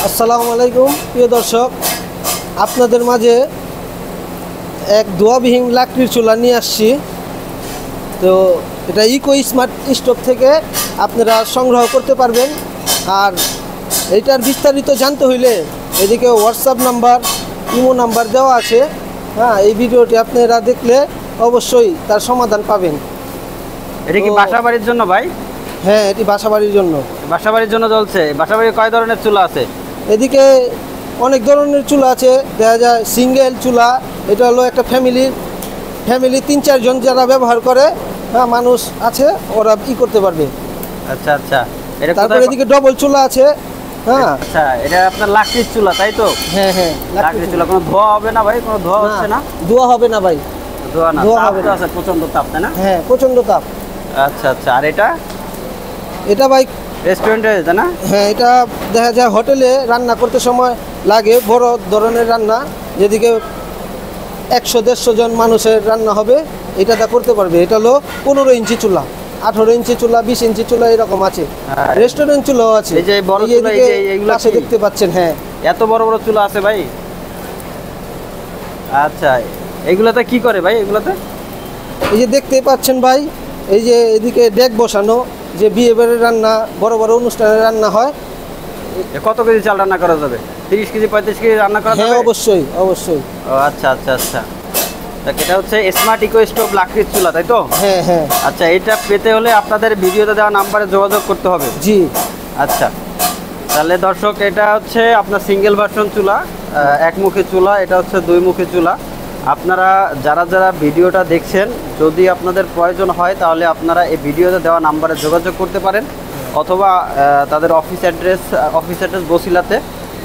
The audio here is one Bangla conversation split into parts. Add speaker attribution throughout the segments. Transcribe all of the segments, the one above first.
Speaker 1: আসসালামু আলাইকুম প্রিয় দর্শক, আপনাদের মাঝে এক ধোঁয়াবিহীন লাকড়ির চুলা নিয়ে আসছি। তো এটা ইকো স্মার্ট স্টোভ থেকে আপনারা সংগ্রহ করতে পারবেন। আর এইটার বিস্তারিত জানতে হইলে এদিকে হোয়াটসঅ্যাপ নাম্বার, ইমো নাম্বার দেওয়া আছে। এই ভিডিওটি আপনারা দেখলে অবশ্যই তার সমাধান পাবেন।
Speaker 2: এটা কি বাসা বাড়ির জন্য ভাই?
Speaker 1: হ্যাঁ, এটি বাসা বাড়ির জন্য।
Speaker 2: বাসা বাড়ির জন্য চলছে। বাসা বাড়ির কয় ধরনের চুলা আছে?
Speaker 1: এদিকে অনেক ধরনের চুলা আছে, দেখা যায় সিঙ্গেল চুলা। এটা হলো একটা ফ্যামিলি 3-4 জন যারা ব্যবহার করে, মানুষ আছে, ওরা করতে পারবে।
Speaker 2: আচ্ছা আচ্ছা।
Speaker 1: তারপরে এদিকে ডবল চুলা আছে।
Speaker 2: আচ্ছা, এটা আপনার লাকড়ির চুলা তাই তো?
Speaker 1: হ্যাঁ হ্যাঁ,
Speaker 2: লাকড়ির চুলা। কোনো ধোয়া হবে না ভাই? কোনো ধোয়া হচ্ছে না?
Speaker 1: ধোয়া হবে না ভাই,
Speaker 2: ধোয়া না।
Speaker 1: ধোয়া হবে না।
Speaker 2: আছে প্রচন্ড তাপ, তাই না?
Speaker 1: হ্যাঁ, প্রচন্ড তাপ।
Speaker 2: আচ্ছা আচ্ছা। আর
Speaker 1: এটা ভাই
Speaker 2: রেস্টুরেন্টে, তাই না?
Speaker 1: হ্যাঁ, এটা দেখা যায় হোটেলে রান্না করতে সময় লাগে, বড় ধরনের রান্না, যেদিকে 100-150 জন মানুষের রান্না হবে, এটা করতে পারবে। এটা হলো 15 ইঞ্চি চুলা, 18 ইঞ্চি চুলা, 20 ইঞ্চি চুলা এরকম আছে। রেস্টুরেন্ট চুলাও আছে।
Speaker 2: এই যে বড় চুলা, এইগুলো
Speaker 1: পাশে দেখতে পাচ্ছেন। হ্যাঁ,
Speaker 2: এত বড় বড় চুলা আছে ভাই। আচ্ছা, এইগুলাতে কি করে ভাই? এগুলাতে
Speaker 1: এই যে দেখতে পাচ্ছেন ভাই, এই যে এদিকে ডেক বসানো, যে বিয়ে বাড়ির রান্না, বড় বড় অনুষ্ঠানের রান্না হয়।
Speaker 2: কত কেজি চাল রান্না করা যাবে? 30 কেজি 35 কেজি রান্না করা যাবে?
Speaker 1: হ্যাঁ, অবশ্যই অবশ্যই।
Speaker 2: ও আচ্ছা আচ্ছা আচ্ছা। এটা হচ্ছে স্মার্ট ইকো স্টোভ লাকড়ির চুলা, তাই তো?
Speaker 1: হ্যাঁ হ্যাঁ।
Speaker 2: আচ্ছা, এটা পেতে হলে আপনাদের ভিডিওতে দেওয়া নাম্বারে যোগাযোগ করতে হবে।
Speaker 1: জি।
Speaker 2: আচ্ছা, তাহলে দর্শক, এটা হচ্ছে আপনার সিঙ্গেল ভার্সন চুলা, একমুখী চুলা। এটা হচ্ছে 2মুখী চুলা। আপনারা যারা যারা ভিডিওটা দেখছেন, যদি আপনাদের প্রয়োজন হয় তাহলে আপনারা এই ভিডিওতে দেওয়া নাম্বারে যোগাযোগ করতে পারেন, অথবা তাদের office address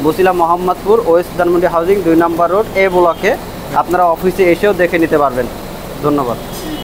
Speaker 2: Basila Mohammadpur, West Dhanmondi housing 2 নম্বর রোড, এ ব্লকে আপনারা অফিসে এসেও দেখে নিতে পারবেন। ধন্যবাদ।